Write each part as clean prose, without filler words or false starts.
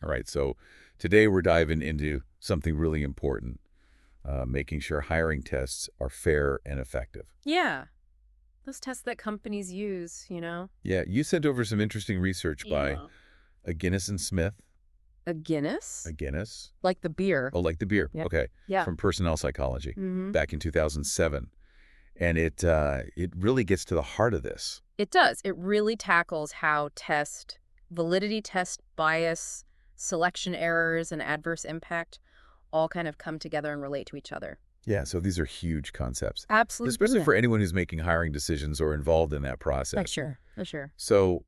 All right, so today we're diving into something really important, making sure hiring tests are fair and effective. Yeah, those tests that companies use. Yeah, you sent over some interesting research by Yeah. Guinness and Smith. A Guinness? Guinness? Like the beer. Oh, like the beer. Yeah. Okay. Yeah. From Personnel Psychology Mm-hmm. back in 2007. And it really gets to the heart of this. It does. It really tackles how validity test bias, selection errors, and adverse impact all kind of come together and relate to each other. Yeah, so these are huge concepts, Absolutely. especially for anyone who's making hiring decisions or involved in that process. Sure. Sure. So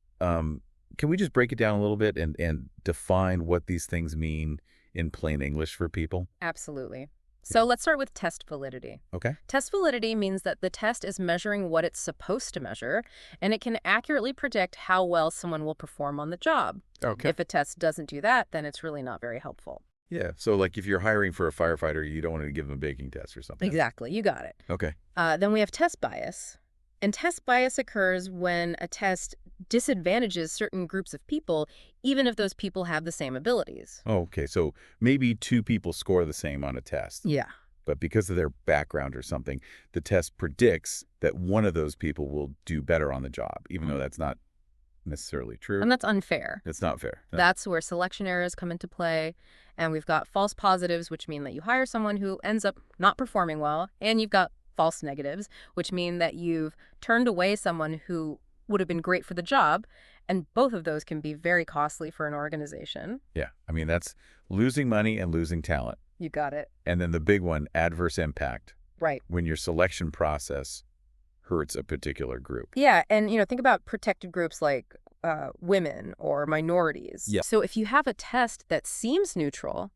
can we just break it down a little bit and define what these things mean in plain English for people? Absolutely. So let's start with test validity. Okay. Test validity means that the test is measuring what it's supposed to measure, and it can accurately predict how well someone will perform on the job. Okay. If a test doesn't do that, then it's really not very helpful. Yeah, so like if you're hiring for a firefighter, you don't want to give them a baking test or something. Exactly. You got it. Okay. Then we have test bias. And test bias occurs when a test disadvantages certain groups of people, even if those people have the same abilities. Okay, so maybe two people score the same on a test. Yeah. But because of their background or something, the test predicts that one of those people will do better on the job, even though that's not necessarily true. And that's unfair. It's not fair. No. That's where selection errors come into play. And we've got false positives, which mean that you hire someone who ends up not performing well. And you've got false negatives, which mean that you've turned away someone who would have been great for the job. And both of those can be very costly for an organization. Yeah, I mean, that's losing money and losing talent. You got it. And then the big one, adverse impact. Right. When your selection process hurts a particular group. Yeah, and think about protected groups like women or minorities. Yeah. So if you have a test that seems neutral,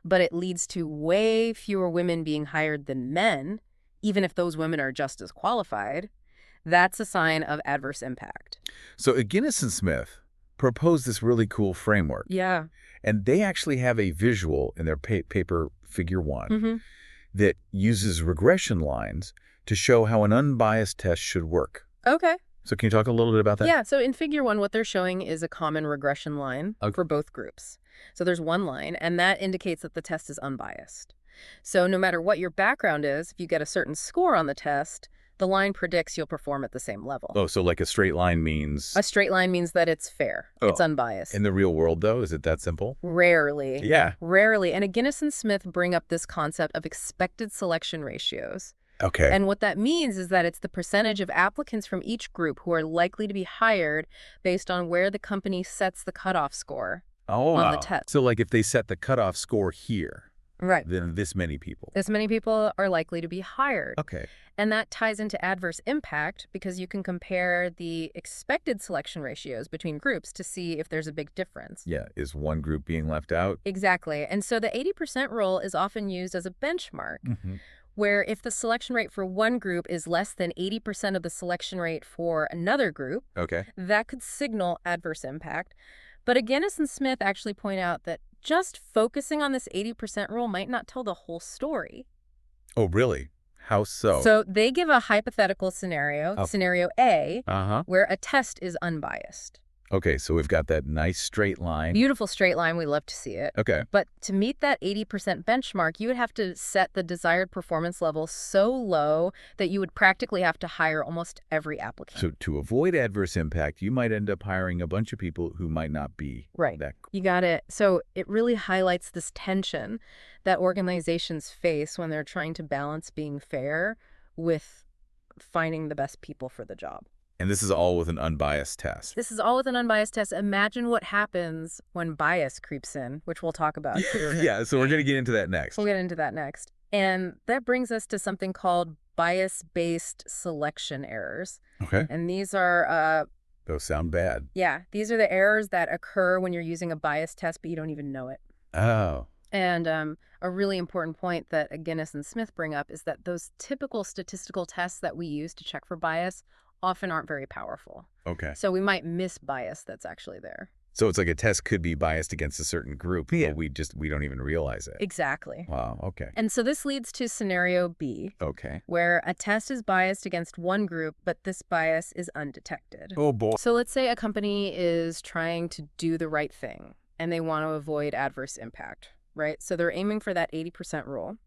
but it leads to way fewer women being hired than men, even if those women are just as qualified, that's a sign of adverse impact. So Guinness and Smith proposed this really cool framework. Yeah. And they actually have a visual in their paper figure 1 Mm-hmm. that uses regression lines to show how an unbiased test should work. Okay. So can you talk a little bit about that? Yeah, so in figure 1, what they're showing is a common regression line for both groups. So there's one line, and that indicates that the test is unbiased. So no matter what your background is, if you get a certain score on the test, the line predicts you'll perform at the same level. Oh, so like a straight line means... A straight line means that it's fair. Oh. It's unbiased. In the real world, though, is it that simple? Rarely. Yeah. Rarely. And Guinness and Smith bring up this concept of expected selection ratios. Okay. And what that means is that it's the percentage of applicants from each group who are likely to be hired based on where the company sets the cutoff score on the test. So like if they set the cutoff score here, right, then this many people. This many people are likely to be hired. Okay. And that ties into adverse impact because you can compare the expected selection ratios between groups to see if there's a big difference. Yeah. Is one group being left out? Exactly. And so the 80% rule is often used as a benchmark, where if the selection rate for one group is less than 80% of the selection rate for another group, Okay. that could signal adverse impact. But Guinness and Smith actually point out that just focusing on this 80% rule might not tell the whole story. Oh, really? How so? So they give a hypothetical scenario, scenario A, where a test is unbiased. Okay, so we've got that nice straight line. Beautiful straight line. We love to see it. Okay. But to meet that 80% benchmark, you would have to set the desired performance level so low that you would practically have to hire almost every applicant. So to avoid adverse impact, you might end up hiring a bunch of people who might not be right. that. You got it. So it really highlights this tension that organizations face when they're trying to balance being fair with finding the best people for the job. And this is all with an unbiased test. This is all with an unbiased test. Imagine what happens when bias creeps in, which we'll talk about. Yeah, so we're going to get into that next. We'll get into that next. And that brings us to something called bias-based selection errors. Okay. And these are... those sound bad. Yeah, these are the errors that occur when you're using a bias test, but you don't even know it. Oh. And a really important point that Guinness and Smith bring up is that those typical statistical tests that we use to check for bias often aren't very powerful. Okay. So we might miss bias that's actually there. So it's like a test could be biased against a certain group, but we don't even realize it. Exactly. Wow, okay. And so this leads to scenario B, Okay. where a test is biased against one group, but this bias is undetected. Oh, boy. So let's say a company is trying to do the right thing. and they want to avoid adverse impact, right? So they're aiming for that 80% rule.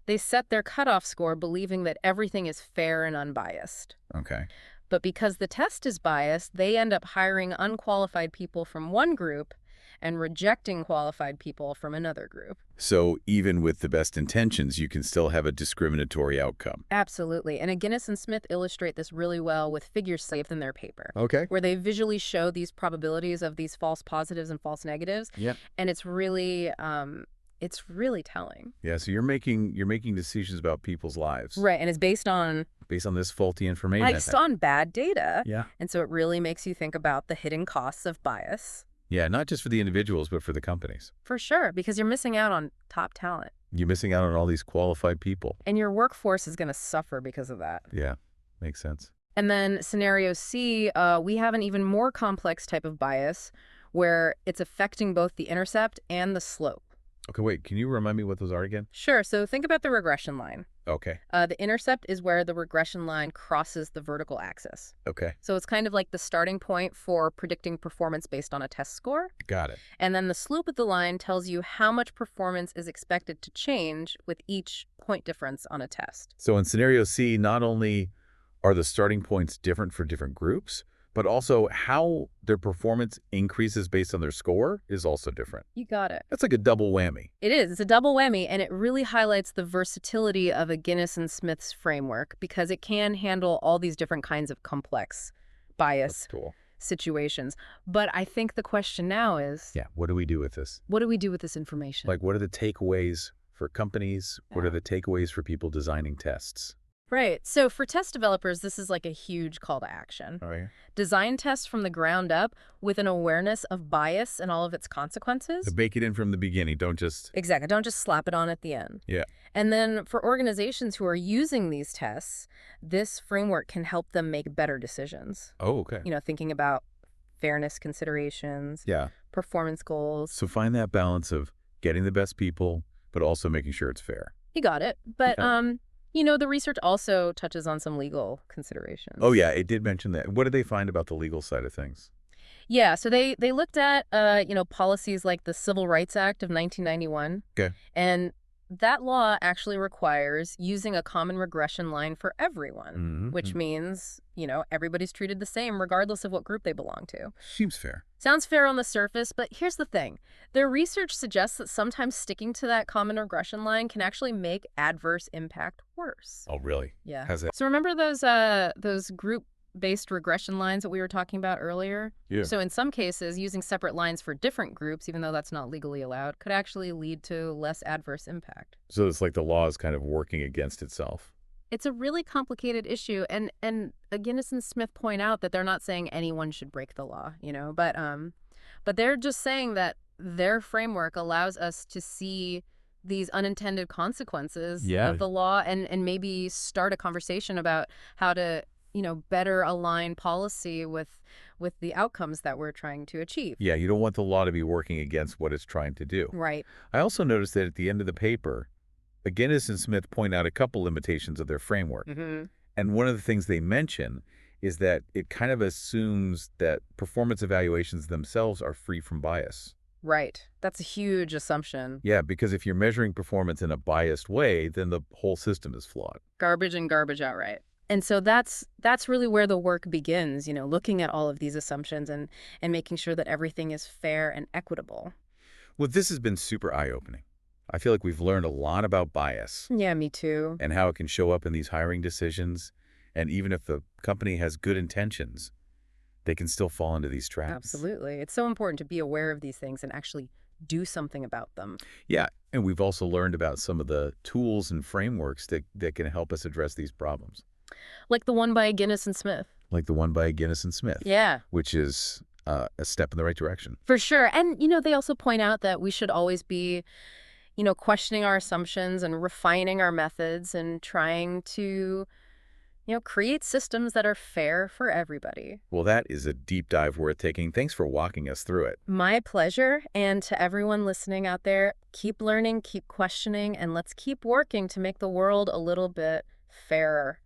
They set their cutoff score believing that everything is fair and unbiased. Okay. But because the test is biased, they end up hiring unqualified people from one group and rejecting qualified people from another group. So even with the best intentions, you can still have a discriminatory outcome. Absolutely. And Guinness and Smith illustrate this really well with figures saved in their paper, Okay. where they visually show these probabilities of these false positives and false negatives. Yeah. And it's really telling. Yeah, so you're making decisions about people's lives. Right. And it's based on This faulty information. based on bad data. Yeah. And so it really makes you think about the hidden costs of bias. Yeah, not just for the individuals, but for the companies. For sure, because you're missing out on top talent. You're missing out on all these qualified people. And your workforce is going to suffer because of that. Yeah, makes sense. And then scenario C, we have an even more complex type of bias where it's affecting both the intercept and the slope. Okay, wait, can you remind me what those are again? Sure, so think about the regression line. Okay. The intercept is where the regression line crosses the vertical axis. Okay. So it's kind of like the starting point for predicting performance based on a test score. Got it. And then the slope of the line tells you how much performance is expected to change with each point difference on a test. So in scenario C, not only are the starting points different for different groups, but also how their performance increases based on their score is also different. You got it. That's like a double whammy. It is. It's a double whammy, and it really highlights the versatility of a Guinness and Smith's framework because it can handle all these different kinds of complex bias That's cool. situations. But I think the question now is, Yeah, what do we do with this? what do we do with this information? Like, what are the takeaways for companies? What are the takeaways for people designing tests? Right. So for test developers, this is like a huge call to action. All right. Design tests from the ground up with an awareness of bias and all of its consequences. To bake it in from the beginning. Don't just... Exactly. Don't just slap it on at the end. Yeah. And then for organizations who are using these tests, this framework can help them make better decisions. Oh, okay. You know, thinking about fairness considerations, Yeah. performance goals. So find that balance of getting the best people, but also making sure it's fair. You got it. But, Yeah. you know, the research also touches on some legal considerations. Oh, yeah, it did mention that. What did they find about the legal side of things? Yeah, so they looked at, policies like the Civil Rights Act of 1991. Okay. And that law actually requires using a common regression line for everyone, which means, everybody's treated the same regardless of what group they belong to. Seems fair. Sounds fair on the surface, but here's the thing. Their research suggests that sometimes sticking to that common regression line can actually make adverse impact worse. Oh, really? Yeah. How's that? So remember those group-based regression lines that we were talking about earlier? Yeah. So in some cases, using separate lines for different groups, even though that's not legally allowed, could actually lead to less adverse impact. So it's like the law is kind of working against itself. It's a really complicated issue, and Guinness and Smith point out that they're not saying anyone should break the law, but they're just saying that their framework allows us to see these unintended consequences of the law and maybe start a conversation about how to better align policy with the outcomes that we're trying to achieve. Yeah, you don't want the law to be working against what it's trying to do. Right. I also noticed that at the end of the paper, Guinness and Smith point out a couple limitations of their framework. And one of the things they mention is that it kind of assumes that performance evaluations themselves are free from bias. Right. That's a huge assumption. Yeah, because if you're measuring performance in a biased way, then the whole system is flawed. Garbage in, garbage out, right? And so that's really where the work begins, looking at all of these assumptions and making sure that everything is fair and equitable. Well, this has been super eye-opening. I feel like we've learned a lot about bias. Yeah, me too. And how it can show up in these hiring decisions. And even if the company has good intentions, they can still fall into these traps. Absolutely. It's so important to be aware of these things and actually do something about them. Yeah, and we've also learned about some of the tools and frameworks that can help us address these problems. Like the one by Guinness and Smith. Like the one by Guinness and Smith. Yeah. Which is a step in the right direction. For sure. And, they also point out that we should always be questioning our assumptions and refining our methods and trying to, create systems that are fair for everybody. Well, that is a deep dive worth taking. Thanks for walking us through it. My pleasure. And to everyone listening out there, keep learning, keep questioning, and let's keep working to make the world a little bit fairer